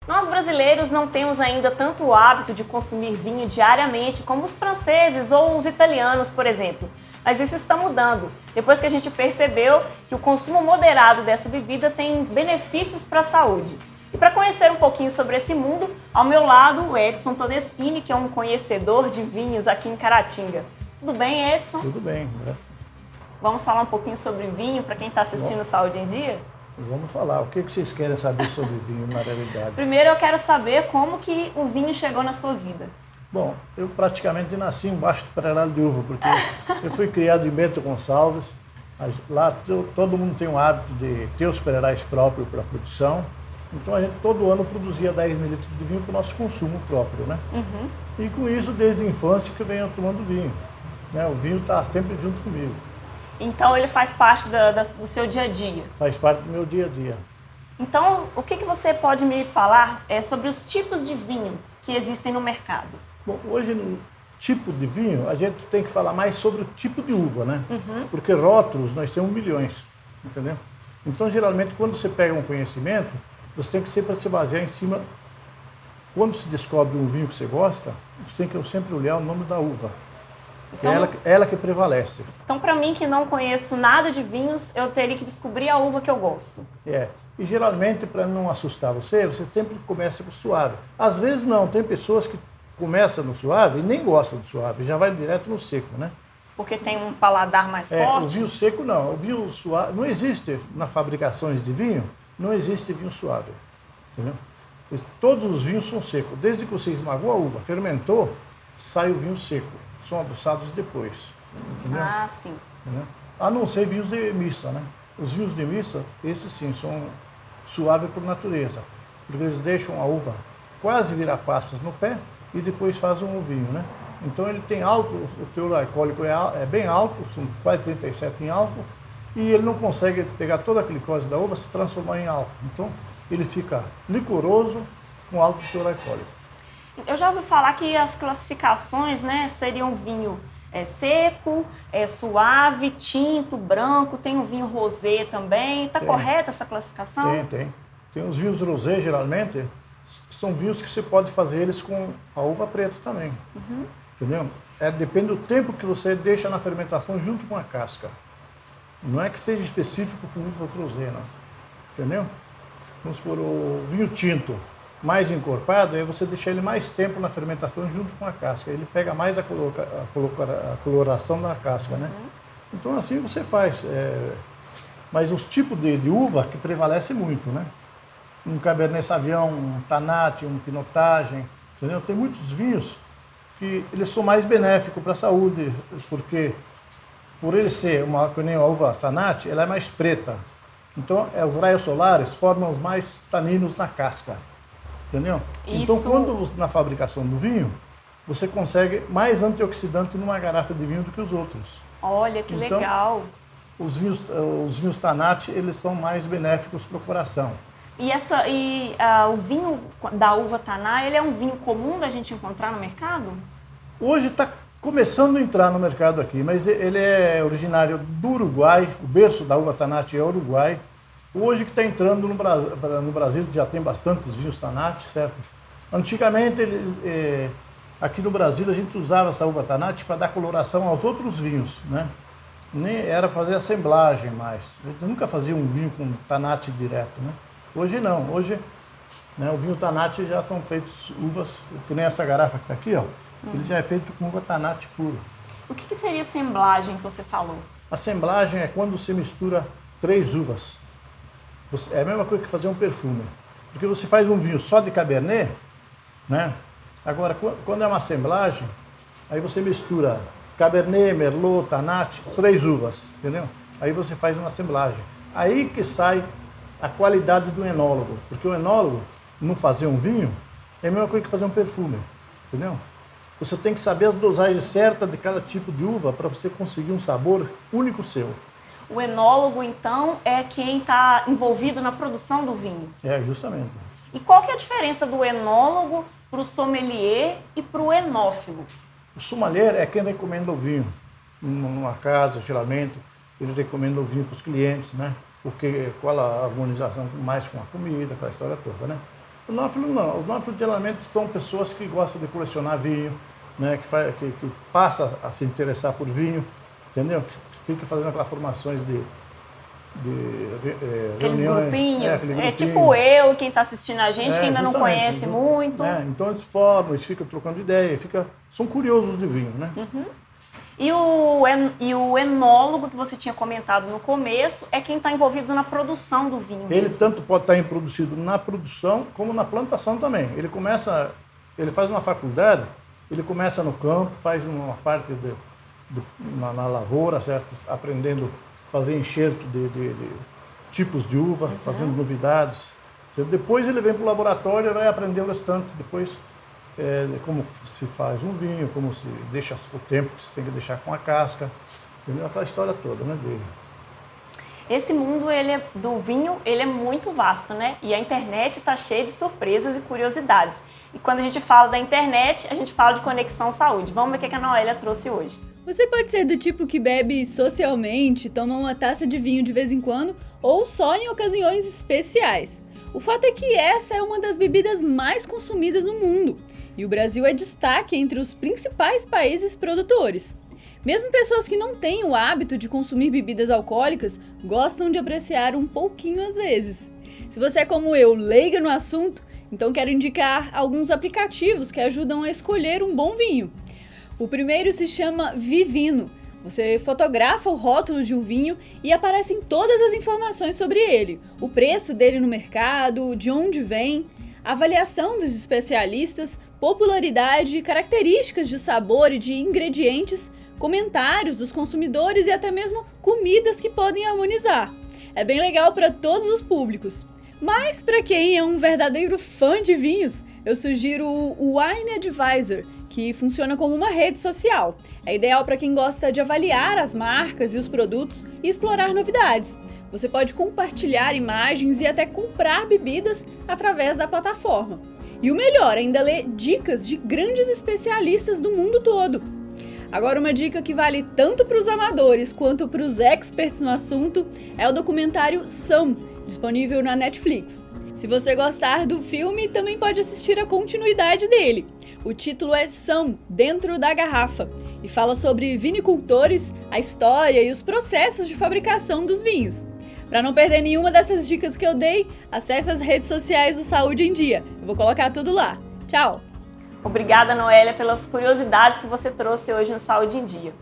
Nós brasileiros não temos ainda tanto o hábito de consumir vinho diariamente como os franceses ou os italianos, por exemplo. Mas isso está mudando, depois que a gente percebeu que o consumo moderado dessa bebida tem benefícios para a saúde. E para conhecer um pouquinho sobre esse mundo, ao meu lado o Edson Todeschini, que é um conhecedor de vinhos aqui em Caratinga. Tudo bem, Edson? Tudo bem, graças. Vamos falar um pouquinho sobre vinho para quem está assistindo Saúde em Dia? Vamos falar. O que vocês querem saber sobre vinho na realidade? Primeiro eu quero saber como que o vinho chegou na sua vida. Bom, eu praticamente nasci embaixo do Peralado de Uva, porque eu fui criado em Bento Gonçalves. Lá todo mundo tem o hábito de ter os pereirais próprios para a produção. Então a gente todo ano produzia 10 mil litros de vinho para o nosso consumo próprio, né? Uhum. E com isso, desde a infância que eu venho tomando vinho. Né? O vinho está sempre junto comigo. Então ele faz parte do seu dia a dia? Faz parte do meu dia a dia. Então, o que você pode me falar sobre os tipos de vinho que existem no mercado? Bom, hoje, no tipo de vinho, a gente tem que falar mais sobre o tipo de uva, né? Uhum. Porque rótulos nós temos milhões, entendeu? Então, geralmente, quando você pega um conhecimento, você tem que sempre se basear em cima. Quando se descobre um vinho que você gosta, você tem que sempre olhar o nome da uva. Então, é ela que prevalece. Então, para mim que não conheço nada de vinhos, eu teria que descobrir a uva que eu gosto. E geralmente, para não assustar você sempre começa com suave. Às vezes não, tem pessoas que começam no suave e nem gostam do suave, já vai direto no seco, né? Porque tem um paladar mais forte? O vinho seco não, o vinho suave, não existe na fabricações de vinho, não existe vinho suave, entendeu? Todos os vinhos são secos, desde que você esmagou a uva, fermentou, sai o vinho seco. São adoçados depois, entendeu? Ah, sim. Entendeu? A não ser vinhos de missa, né? Os vinhos de missa, esses sim, são suaves por natureza, porque eles deixam a uva quase virar passas no pé e depois fazem o vinho, né? Então ele tem alto, o teor alcoólico é bem alto, são quase 37 em álcool, e ele não consegue pegar toda a glicose da uva e se transformar em álcool. Então ele fica licoroso com alto teor alcoólico. Eu já ouvi falar que as classificações, né, seriam vinho seco, suave, tinto, branco, tem um vinho rosé também. Está correta essa classificação? Tem. Tem os vinhos rosé, geralmente, são vinhos que você pode fazer eles com a uva preta também. Uhum. Entendeu? Depende do tempo que você deixa na fermentação junto com a casca. Não é que seja específico para o uva rosé, não. Entendeu? Vamos supor, o vinho tinto mais encorpado, aí você deixa ele mais tempo na fermentação junto com a casca. Ele pega mais a coloração da casca, né? Então assim você faz. Mas os tipos de uva que prevalece muito, né? Um Cabernet Sauvignon, um Tannat, um Pinotage, entendeu? Tem muitos vinhos que eles são mais benéficos para a saúde, porque por ele ser que nem a uva Tannat, ela é mais preta. Então os raios solares formam os mais taninos na casca. Entendeu? Isso... Então, quando na fabricação do vinho, você consegue mais antioxidante numa garrafa de vinho do que os outros. Olha, que então, legal! Os vinhos Tannat, eles são mais benéficos para o coração. O vinho da uva Taná, ele é um vinho comum da gente encontrar no mercado? Hoje está começando a entrar no mercado aqui, mas ele é originário do Uruguai, o berço da uva Tannat é o Uruguai. Hoje que está entrando no Brasil, já tem bastantes vinhos Tannat, certo? Antigamente, aqui no Brasil, a gente usava essa uva Tannat para dar coloração aos outros vinhos, né? Nem era fazer assemblagem mais. A gente nunca fazia um vinho com Tannat direto, né? Hoje não, hoje né, o vinho Tannat já são feitos uvas, que nem essa garrafa que está aqui, ó. Ele já é feito com uva Tannat puro. O que seria assemblagem que você falou? Assemblagem é quando você mistura 3 uvas. É a mesma coisa que fazer um perfume. Porque você faz um vinho só de Cabernet, né? Agora, quando é uma assemblagem, aí você mistura Cabernet, Merlot, Tannat, 3 uvas, entendeu? Aí você faz uma assemblagem. Aí que sai a qualidade do enólogo. Porque o enólogo, não fazer um vinho, é a mesma coisa que fazer um perfume, entendeu? Você tem que saber as dosagens certas de cada tipo de uva para você conseguir um sabor único seu. O enólogo, então, é quem está envolvido na produção do vinho? Justamente. E qual que é a diferença do enólogo para o sommelier e para o enófilo? O sommelier é quem recomenda o vinho. Numa casa, geralmente, ele recomenda o vinho para os clientes, né? Qual a harmonização mais com a comida, aquela história toda, né? O nófilo não. Os nófilos geralmente são pessoas que gostam de colecionar vinho, né? Que passa a se interessar por vinho, entendeu? Que fica fazendo aquelas formações de aqueles reuniões. grupinhos. Aquele É grupinho. tipo eu, quem está assistindo a gente, que ainda não Justamente. conhece muito. Então eles formam, eles ficam trocando ideia, são curiosos de vinho, né? E o enólogo que você tinha comentado no começo é quem está envolvido na produção do vinho. Ele mesmo. tanto pode estar produzido na produção como na plantação também. Ele faz uma faculdade, ele começa no campo, faz uma parte na lavoura, certo? Aprendendo a fazer enxerto de tipos de uva, fazendo novidades. Depois ele vem para o laboratório e vai aprender o restante. Depois, como se faz um vinho, como se deixa o tempo que você tem que deixar com a casca. Entendeu? Aquela história toda, né? Esse mundo do vinho ele é muito vasto, né? E a internet está cheia de surpresas e curiosidades. E quando a gente fala da internet, a gente fala de conexão saúde. Vamos ver o que a Noélia trouxe hoje. Você pode ser do tipo que bebe socialmente, toma uma taça de vinho de vez em quando ou só em ocasiões especiais. O fato é que essa é uma das bebidas mais consumidas no mundo e o Brasil é destaque entre os principais países produtores. Mesmo pessoas que não têm o hábito de consumir bebidas alcoólicas gostam de apreciar um pouquinho às vezes. Se você é como eu, leiga no assunto, então quero indicar alguns aplicativos que ajudam a escolher um bom vinho. O primeiro se chama Vivino. Você fotografa o rótulo de um vinho e aparecem todas as informações sobre ele, o preço dele no mercado, de onde vem, avaliação dos especialistas, popularidade, características de sabor e de ingredientes, comentários dos consumidores e até mesmo comidas que podem harmonizar. É bem legal para todos os públicos. Mas para quem é um verdadeiro fã de vinhos, eu sugiro o Wine Advisor, que funciona como uma rede social. É ideal para quem gosta de avaliar as marcas e os produtos e explorar novidades. Você pode compartilhar imagens e até comprar bebidas através da plataforma. E o melhor, ainda ler dicas de grandes especialistas do mundo todo. Agora, uma dica que vale tanto para os amadores quanto para os experts no assunto é o documentário Some, disponível na Netflix. Se você gostar do filme, também pode assistir a continuidade dele. O título é Some, Dentro da Garrafa, e fala sobre vinicultores, a história e os processos de fabricação dos vinhos. Para não perder nenhuma dessas dicas que eu dei, acesse as redes sociais do Saúde em Dia. Eu vou colocar tudo lá. Tchau! Obrigada, Noélia, pelas curiosidades que você trouxe hoje no Saúde em Dia.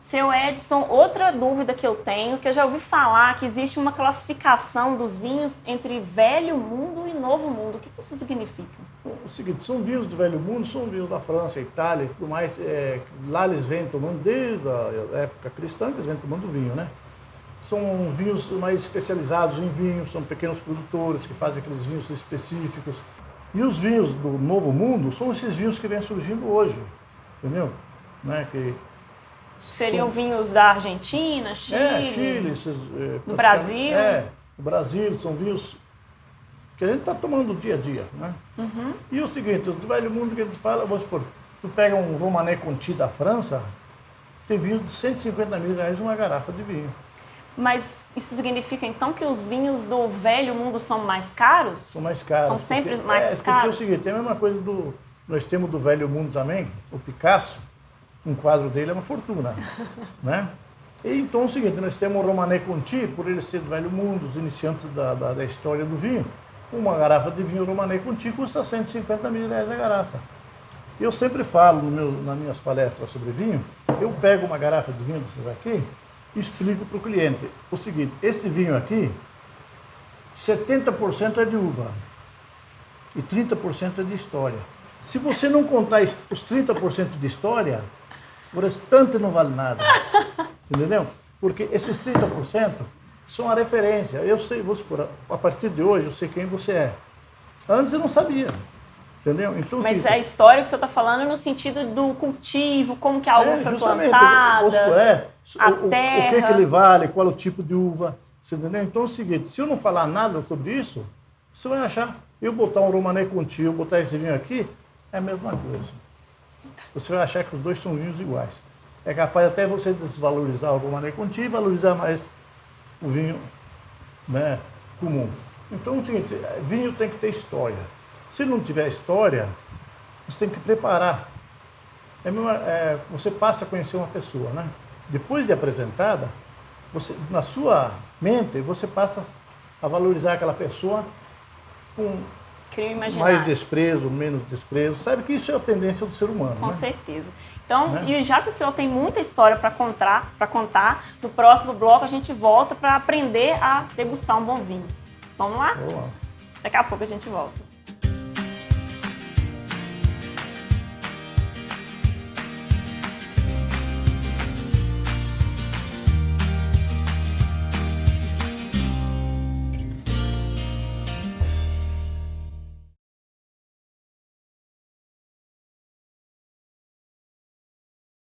Seu Edson, outra dúvida que eu tenho, que eu já ouvi falar que existe uma classificação dos vinhos entre Velho Mundo e Novo Mundo. O que isso significa? O seguinte, são vinhos do Velho Mundo, são vinhos da França, Itália e tudo mais. Lá eles vêm tomando, desde a época cristã, que eles vêm tomando vinho, né? São vinhos mais especializados em vinho, são pequenos produtores que fazem aqueles vinhos específicos. E os vinhos do Novo Mundo são esses vinhos que vêm surgindo hoje, entendeu? Né? Seriam vinhos da Argentina, Chile, Chile, do Brasil. O Brasil, são vinhos que a gente está tomando dia a dia, né? E o seguinte, do Velho Mundo que a gente fala, vamos supor, tu pega um Romanée Conti da França, tem vinho de 150 mil reais uma garrafa de vinho. Mas isso significa então que os vinhos do Velho Mundo são mais caros? São mais caros. São sempre mais mais caros? Porque é o seguinte, é a mesma coisa nós temos do Velho Mundo também, o Picasso, um quadro dele é uma fortuna, né? E então é o seguinte, nós temos o Romanée Conti, por ele ser do Velho Mundo, os iniciantes da história do vinho, uma garrafa de vinho Romanée Conti custa 150 mil reais a garrafa. Eu sempre falo nas minhas palestras sobre vinho, eu pego uma garrafa de vinho desses aqui e explico para o cliente o seguinte, esse vinho aqui, 70% é de uva e 30% é de história. Se você não contar os 30% de história, o restante não vale nada. Entendeu? Porque esses 30% são a referência. Eu sei, vou supor, a partir de hoje eu sei quem você é. Antes eu não sabia. Entendeu? Então, mas a história que o senhor está falando no sentido do cultivo, como que a uva foi plantada, a terra. O que ele vale, qual é o tipo de uva. Você entendeu? Então é o seguinte, se eu não falar nada sobre isso, você vai achar, eu botar um Romanée Conti, eu botar esse vinho aqui, é a mesma coisa. Você vai achar que os dois são vinhos iguais. É capaz até você desvalorizar o Romanée Conti e valorizar mais o vinho, né, comum. Então é o seguinte, vinho tem que ter história. Se não tiver história, você tem que preparar. Você passa a conhecer uma pessoa, né? Depois de apresentada, na sua mente, você passa a valorizar aquela pessoa com mais desprezo, menos desprezo. Sabe que isso é a tendência do ser humano, Com né? certeza. Então, Né? e já que o senhor tem muita história para contar, no próximo bloco a gente volta para aprender a degustar um bom vinho. Vamos lá? Boa. Daqui a pouco a gente volta.